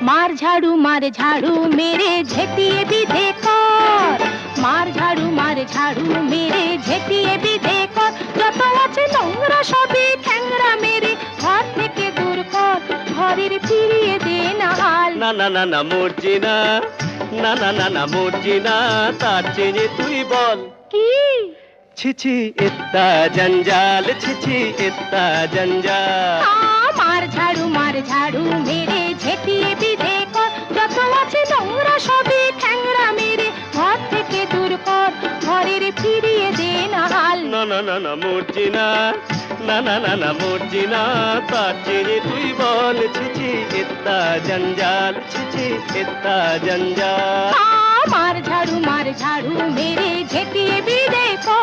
मार झाड़ू मेरे झेटिए भी देखो मार झाड़ू मेरे झेटिए भी देखो যত আছে নোংরা সবই ঠ্যাংরা মেরে ঘর থেকে দূর কর ঘরের ফিরিয়ে দে না হাল না না না না মর্জিনা না না না না মর্জিনা তার চেয়ে তুই বল কি ছি ছি इतना जंजाल ছি ছি इतना जंजाल मार झाड़ू मेरे झेटिए भी देखो যত আছে নোংরা সবই ঠ্যাংরা মেরে ঘর থেকে দূর কর ঘরের ফিরিয়ে দে না হাল না না না না মর্জিনা না না না না মর্জিনা তার চেয়ে তুই বল ছি ছি इतना जंजाल ছি ছি इतना जंजाल मार झाड़ू मेरे झेटिए भी देखो